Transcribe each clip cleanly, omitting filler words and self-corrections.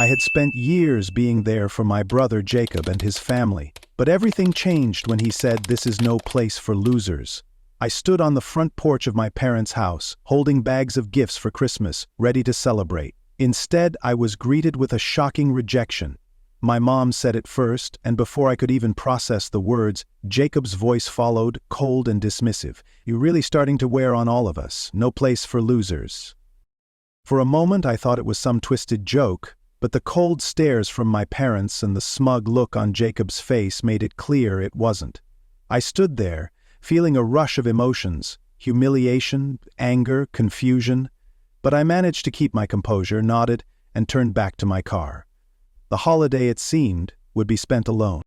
I had spent years being there for my brother Jacob and his family, but everything changed when he said, "This is no place for losers." I stood on the front porch of my parents' house, holding bags of gifts for Christmas, ready to celebrate. Instead, I was greeted with a shocking rejection. My mom said it first, and before I could even process the words, Jacob's voice followed, cold and dismissive. "You're really starting to wear on all of us. No place for losers." For a moment I thought it was some twisted joke, but the cold stares from my parents and the smug look on Jacob's face made it clear it wasn't. I stood there, feeling a rush of emotions, humiliation, anger, confusion, but I managed to keep my composure, nodded, and turned back to my car. The holiday, it seemed, would be spent alone.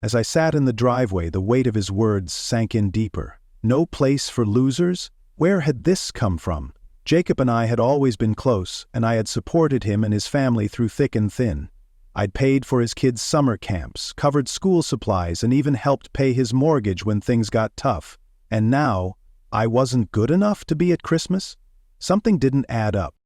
As I sat in the driveway, the weight of his words sank in deeper. No place for losers? Where had this come from? Jacob and I had always been close, and I had supported him and his family through thick and thin. I'd paid for his kids' summer camps, covered school supplies, and even helped pay his mortgage when things got tough. And now, I wasn't good enough to be at Christmas? Something didn't add up.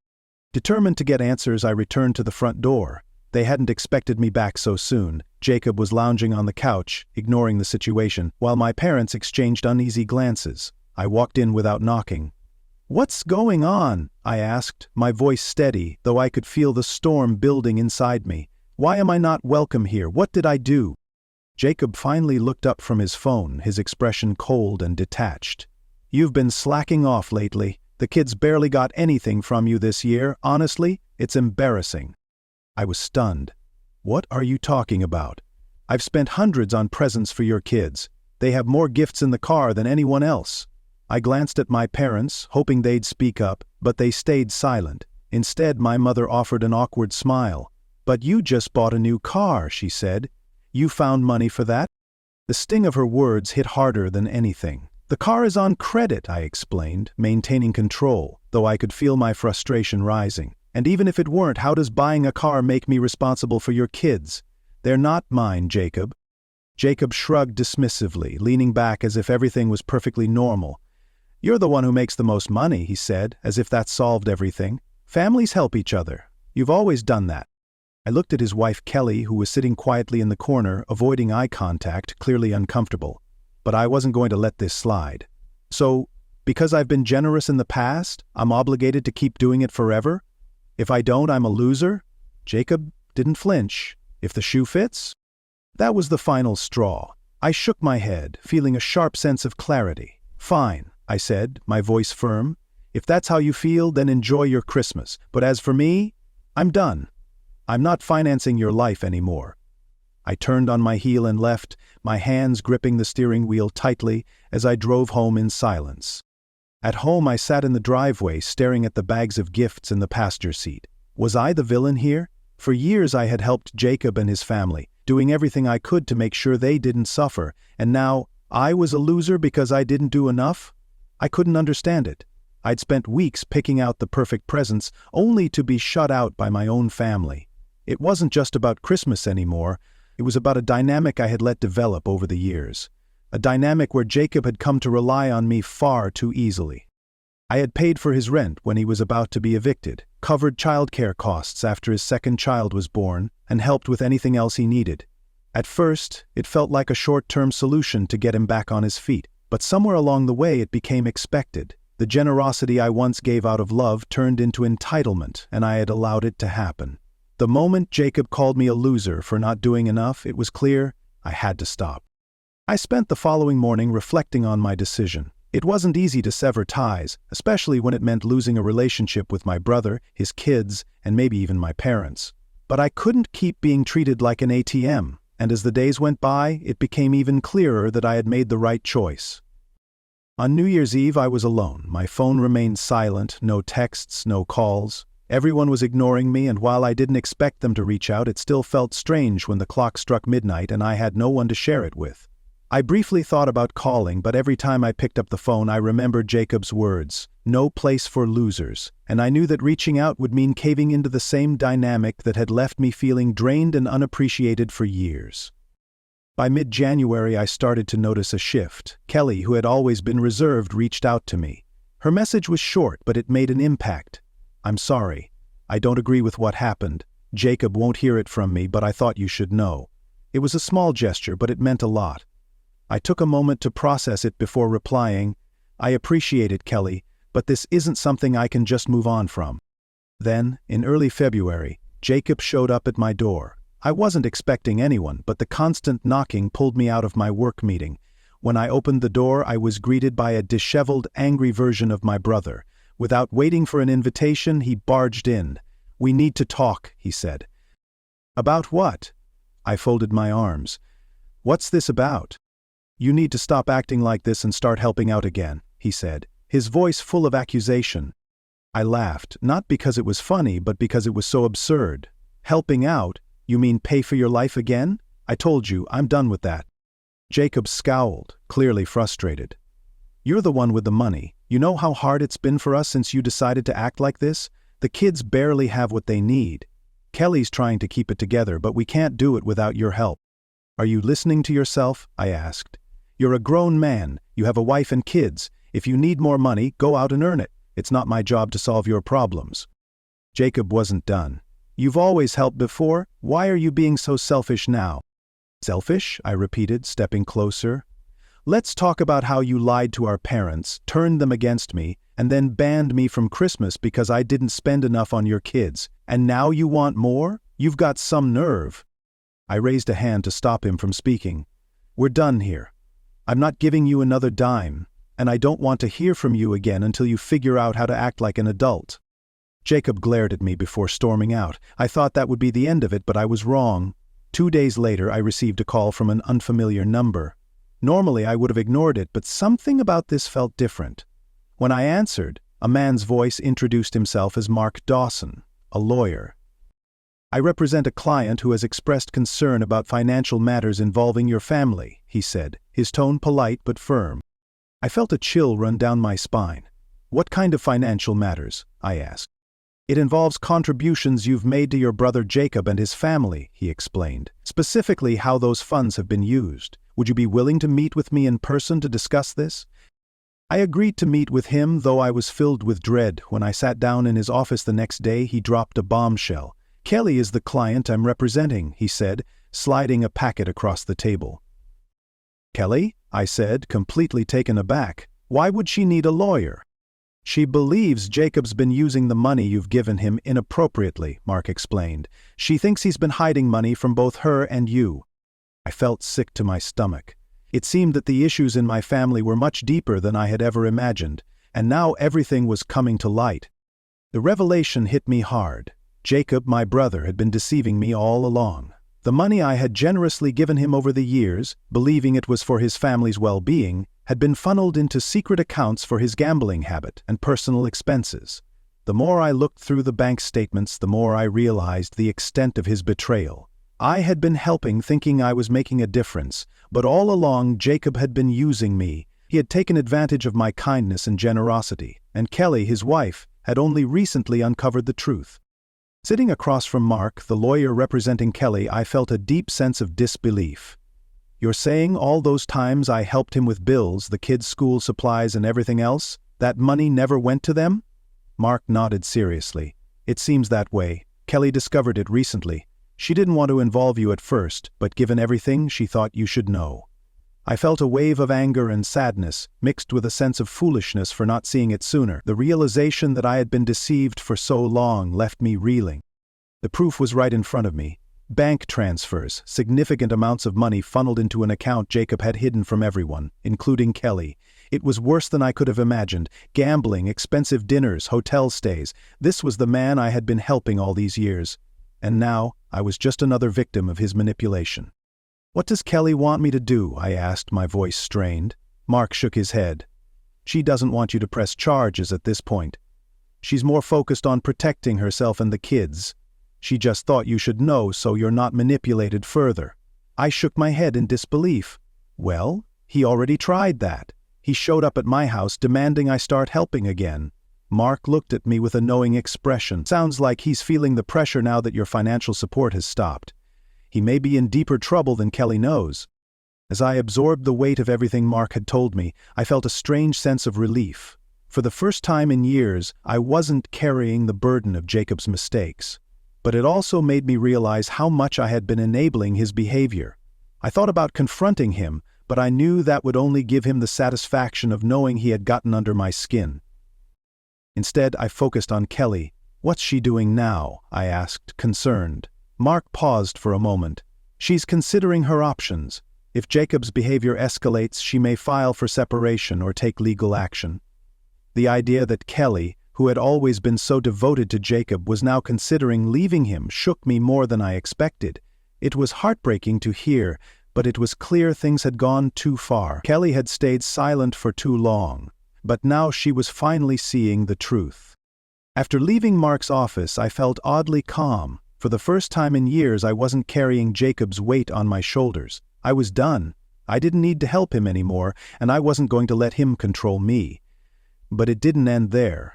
Determined to get answers, I returned to the front door. They hadn't expected me back so soon. Jacob was lounging on the couch, ignoring the situation, while my parents exchanged uneasy glances. I walked in without knocking. "What's going on?" I asked, my voice steady, though I could feel the storm building inside me. "Why am I not welcome here? What did I do?" Jacob finally looked up from his phone, his expression cold and detached. "You've been slacking off lately. The kids barely got anything from you this year. Honestly, it's embarrassing." I was stunned. "What are you talking about? I've spent hundreds on presents for your kids. They have more gifts in the car than anyone else." I glanced at my parents, hoping they'd speak up, but they stayed silent. Instead, my mother offered an awkward smile. "But you just bought a new car," she said. "You found money for that?" The sting of her words hit harder than anything. "The car is on credit," I explained, maintaining control, though I could feel my frustration rising. "And even if it weren't, how does buying a car make me responsible for your kids? They're not mine, Jacob." Jacob shrugged dismissively, leaning back as if everything was perfectly normal. "You're the one who makes the most money," he said, as if that solved everything. "Families help each other. You've always done that." I looked at his wife Kelly, who was sitting quietly in the corner, avoiding eye contact, clearly uncomfortable. But I wasn't going to let this slide. "So, because I've been generous in the past, I'm obligated to keep doing it forever? If I don't, I'm a loser?" Jacob didn't flinch. "If the shoe fits?" That was the final straw. I shook my head, feeling a sharp sense of clarity. "Fine," I said, my voice firm. "If that's how you feel, then enjoy your Christmas. But as for me, I'm done. I'm not financing your life anymore." I turned on my heel and left, my hands gripping the steering wheel tightly as I drove home in silence. At home, I sat in the driveway, staring at the bags of gifts in the passenger seat. Was I the villain here? For years I had helped Jacob and his family, doing everything I could to make sure they didn't suffer, and now I was a loser because I didn't do enough? I couldn't understand it. I'd spent weeks picking out the perfect presents, only to be shut out by my own family. It wasn't just about Christmas anymore. It was about a dynamic I had let develop over the years. A dynamic where Jacob had come to rely on me far too easily. I had paid for his rent when he was about to be evicted, covered childcare costs after his second child was born, and helped with anything else he needed. At first, it felt like a short-term solution to get him back on his feet, but somewhere along the way it became expected. The generosity I once gave out of love turned into entitlement, and I had allowed it to happen. The moment Jacob called me a loser for not doing enough, it was clear I had to stop. I spent the following morning reflecting on my decision. It wasn't easy to sever ties, especially when it meant losing a relationship with my brother, his kids, and maybe even my parents. But I couldn't keep being treated like an ATM, and as the days went by, it became even clearer that I had made the right choice. On New Year's Eve, I was alone. My phone remained silent, no texts, no calls. Everyone was ignoring me, and while I didn't expect them to reach out, it still felt strange when the clock struck midnight and I had no one to share it with. I briefly thought about calling, but every time I picked up the phone I remembered Jacob's words, "No place for losers," and I knew that reaching out would mean caving into the same dynamic that had left me feeling drained and unappreciated for years. By mid-January I started to notice a shift. Kelly, who had always been reserved, reached out to me. Her message was short, but it made an impact. "I'm sorry. I don't agree with what happened. Jacob won't hear it from me, but I thought you should know. It was a small gesture, but it meant a lot. I took a moment to process it before replying, I appreciate it, Kelly, but this isn't something I can just move on from. Then, in early February, Jacob showed up at my door. I wasn't expecting anyone, but the constant knocking pulled me out of my work meeting. When I opened the door, I was greeted by a disheveled, angry version of my brother. Without waiting for an invitation, he barged in. "We need to talk," he said. "About what?" I folded my arms. "What's this about?" "You need to stop acting like this and start helping out again," he said, his voice full of accusation. I laughed, not because it was funny, but because it was so absurd. "Helping out? You mean pay for your life again? I told you, I'm done with that." Jacob scowled, clearly frustrated. "You're the one with the money. You know how hard it's been for us since you decided to act like this? The kids barely have what they need. Kelly's trying to keep it together, but we can't do it without your help." "Are you listening to yourself?" I asked. "You're a grown man. You have a wife and kids. If you need more money, go out and earn it. It's not my job to solve your problems." Jacob wasn't done. "You've always helped before. Why are you being so selfish now?" "Selfish?" I repeated, stepping closer. "Let's talk about how you lied to our parents, turned them against me, and then banned me from Christmas because I didn't spend enough on your kids. And now you want more? You've got some nerve." I raised a hand to stop him from speaking. "We're done here. I'm not giving you another dime, and I don't want to hear from you again until you figure out how to act like an adult." Jacob glared at me before storming out. I thought that would be the end of it, but I was wrong. 2 days later, I received a call from an unfamiliar number. Normally, I would have ignored it, but something about this felt different. When I answered, a man's voice introduced himself as Mark Dawson, a lawyer. "I represent a client who has expressed concern about financial matters involving your family," he said, his tone polite but firm. I felt a chill run down my spine. "What kind of financial matters?" I asked. "It involves contributions you've made to your brother Jacob and his family," he explained, "specifically how those funds have been used. Would you be willing to meet with me in person to discuss this?" I agreed to meet with him, though I was filled with dread. When I sat down in his office the next day, he dropped a bombshell. "Kelly is the client I'm representing," he said, sliding a packet across the table. "Kelly?" I said, completely taken aback. "Why would she need a lawyer?" "She believes Jacob's been using the money you've given him inappropriately," Mark explained. "She thinks he's been hiding money from both her and you." I felt sick to my stomach. It seemed that the issues in my family were much deeper than I had ever imagined, and now everything was coming to light. The revelation hit me hard. Jacob, my brother, had been deceiving me all along. The money I had generously given him over the years, believing it was for his family's well-being, had been funneled into secret accounts for his gambling habit and personal expenses. The more I looked through the bank statements, the more I realized the extent of his betrayal. I had been helping, thinking I was making a difference, but all along Jacob had been using me. He had taken advantage of my kindness and generosity, and Kelly, his wife, had only recently uncovered the truth. Sitting across from Mark, the lawyer representing Kelly, I felt a deep sense of disbelief. "You're saying all those times I helped him with bills, the kids' school supplies and everything else, that money never went to them?" Mark nodded seriously. "It seems that way. Kelly discovered it recently. She didn't want to involve you at first, but given everything, she thought you should know." I felt a wave of anger and sadness, mixed with a sense of foolishness for not seeing it sooner. The realization that I had been deceived for so long left me reeling. The proof was right in front of me. Bank transfers, significant amounts of money funneled into an account Jacob had hidden from everyone, including Kelly. It was worse than I could have imagined. Gambling, expensive dinners, hotel stays. This was the man I had been helping all these years. And now, I was just another victim of his manipulation. "What does Kelly want me to do?" I asked, my voice strained. Mark shook his head. "She doesn't want you to press charges at this point. She's more focused on protecting herself and the kids. She just thought you should know so you're not manipulated further." I shook my head in disbelief. "Well, he already tried that. He showed up at my house demanding I start helping again." Mark looked at me with a knowing expression. "Sounds like he's feeling the pressure now that your financial support has stopped. He may be in deeper trouble than Kelly knows." As I absorbed the weight of everything Mark had told me, I felt a strange sense of relief. For the first time in years, I wasn't carrying the burden of Jacob's mistakes. but it also made me realize how much I had been enabling his behavior. I thought about confronting him, but I knew that would only give him the satisfaction of knowing he had gotten under my skin. Instead, I focused on Kelly. "What's she doing now?" I asked, concerned. Mark paused for a moment. "She's considering her options. If Jacob's behavior escalates, she may file for separation or take legal action." The idea that Kelly, who had always been so devoted to Jacob, was now considering leaving him shook me more than I expected. It was heartbreaking to hear, but it was clear things had gone too far. Kelly had stayed silent for too long, but now she was finally seeing the truth. After leaving Mark's office, I felt oddly calm. For the first time in years, I wasn't carrying Jacob's weight on my shoulders. I was done. I didn't need to help him anymore, and I wasn't going to let him control me. But it didn't end there.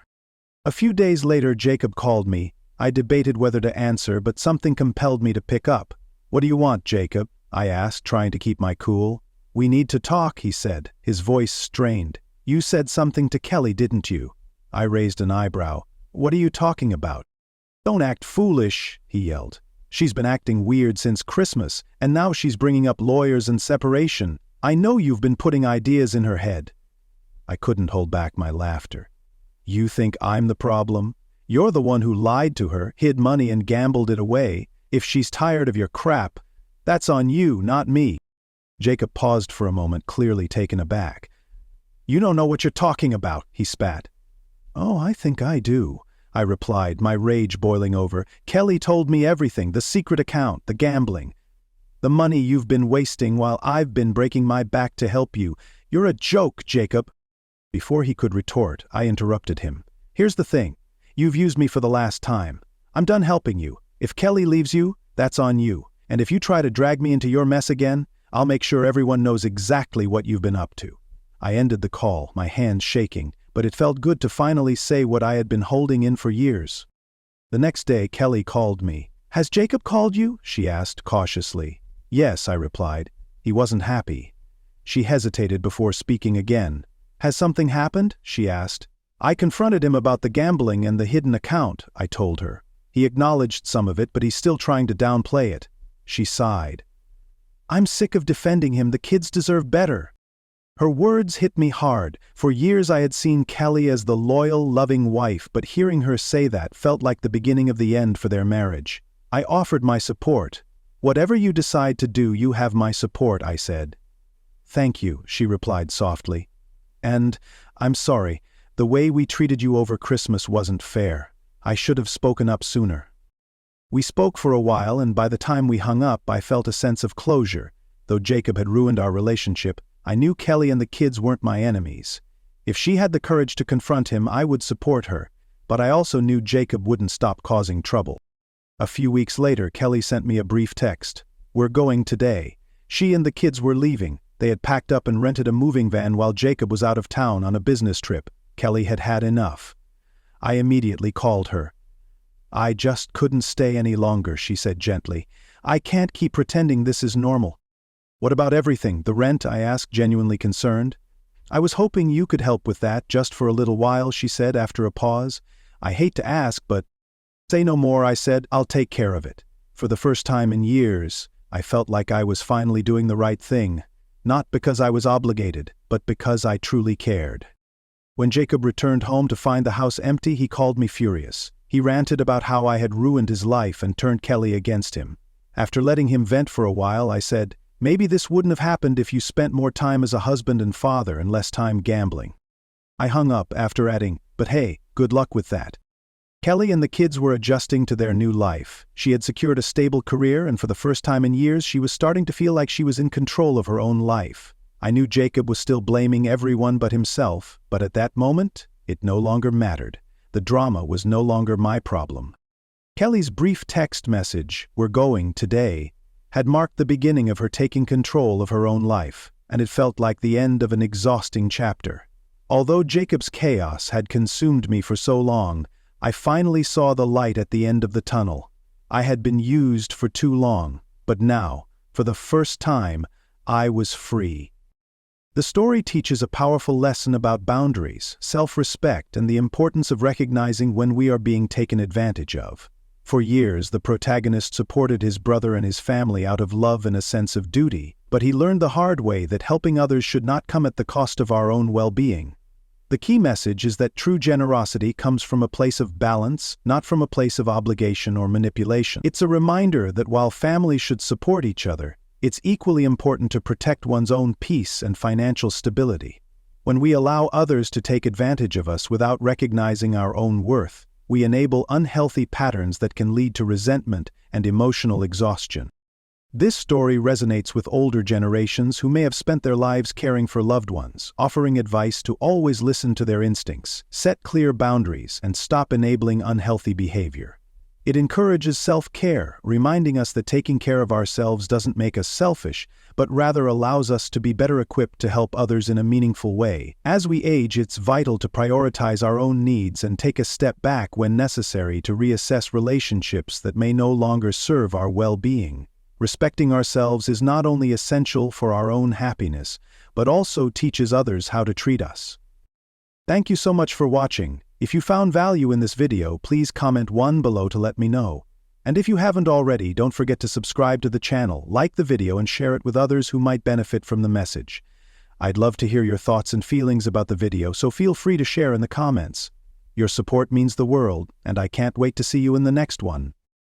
A few days later, Jacob called me. I debated whether to answer, but something compelled me to pick up. "What do you want, Jacob?" I asked, trying to keep my cool. "We need to talk," he said, his voice strained. "You said something to Kelly, didn't you?" I raised an eyebrow. "What are you talking about?" "Don't act foolish," he yelled. "She's been acting weird since Christmas, and now she's bringing up lawyers and separation. I know you've been putting ideas in her head." I couldn't hold back my laughter. "You think I'm the problem? You're the one who lied to her, hid money and gambled it away. If she's tired of your crap, that's on you, not me." Jacob paused for a moment, clearly taken aback. "You don't know what you're talking about," he spat. "Oh, I think I do," I replied, my rage boiling over. "Kelly told me everything, the secret account, the gambling, the money you've been wasting while I've been breaking my back to help you. You're a joke, Jacob." Before he could retort, I interrupted him. "Here's the thing. You've used me for the last time. I'm done helping you. If Kelly leaves you, that's on you. And if you try to drag me into your mess again, I'll make sure everyone knows exactly what you've been up to." I ended the call, my hands shaking, but it felt good to finally say what I had been holding in for years. The next day, Kelly called me. "Has Jacob called you?" she asked cautiously. "Yes," I replied. "He wasn't happy." She hesitated before speaking again. "Has something happened?" she asked. "I confronted him about the gambling and the hidden account," I told her. "He acknowledged some of it, but he's still trying to downplay it." She sighed. "I'm sick of defending him. The kids deserve better." Her words hit me hard. For years I had seen Kelly as the loyal, loving wife, but hearing her say that felt like the beginning of the end for their marriage. I offered my support. "Whatever you decide to do, you have my support," I said. "Thank you," she replied softly. "And I'm sorry. The way we treated you over Christmas wasn't fair. I should have spoken up sooner." We spoke for a while, and by the time we hung up, I felt a sense of closure. Though Jacob had ruined our relationship, I knew Kelly and the kids weren't my enemies. If she had the courage to confront him, I would support her, but I also knew Jacob wouldn't stop causing trouble. A few weeks later, Kelly sent me a brief text. "We're going today." She and the kids were leaving. They had packed up and rented a moving van while Jacob was out of town on a business trip. Kelly had had enough. I immediately called her. "I just couldn't stay any longer," she said gently. "I can't keep pretending this is normal." "What about everything, the rent?" I asked, genuinely concerned. "I was hoping you could help with that, just for a little while," she said after a pause. "I hate to ask, but—" "Say no more," I said. "I'll take care of it." For the first time in years, I felt like I was finally doing the right thing. Not because I was obligated, but because I truly cared. When Jacob returned home to find the house empty, he called me furious. He ranted about how I had ruined his life and turned Kelly against him. After letting him vent for a while, I said, "Maybe this wouldn't have happened if you spent more time as a husband and father and less time gambling." I hung up after adding, "But hey, good luck with that." Kelly and the kids were adjusting to their new life. She had secured a stable career, and for the first time in years, she was starting to feel like she was in control of her own life. I knew Jacob was still blaming everyone but himself, but at that moment, it no longer mattered. The drama was no longer my problem. Kelly's brief text message, "We're going today," had marked the beginning of her taking control of her own life, and it felt like the end of an exhausting chapter. Although Jacob's chaos had consumed me for so long, I finally saw the light at the end of the tunnel. I had been used for too long, but now, for the first time, I was free. The story teaches a powerful lesson about boundaries, self-respect, and the importance of recognizing when we are being taken advantage of. For years, the protagonist supported his brother and his family out of love and a sense of duty, but he learned the hard way that helping others should not come at the cost of our own well-being. The key message is that true generosity comes from a place of balance, not from a place of obligation or manipulation. It's a reminder that while families should support each other, it's equally important to protect one's own peace and financial stability. When we allow others to take advantage of us without recognizing our own worth, we enable unhealthy patterns that can lead to resentment and emotional exhaustion. This story resonates with older generations who may have spent their lives caring for loved ones, offering advice to always listen to their instincts, set clear boundaries, and stop enabling unhealthy behavior. It encourages self-care, reminding us that taking care of ourselves doesn't make us selfish, but rather allows us to be better equipped to help others in a meaningful way. As we age, it's vital to prioritize our own needs and take a step back when necessary to reassess relationships that may no longer serve our well-being. Respecting ourselves is not only essential for our own happiness, but also teaches others how to treat us. Thank you so much for watching. If you found value in this video, please comment 1 below to let me know. And if you haven't already, don't forget to subscribe to the channel, like the video, and share it with others who might benefit from the message. I'd love to hear your thoughts and feelings about the video, so feel free to share in the comments. Your support means the world, and I can't wait to see you in the next one.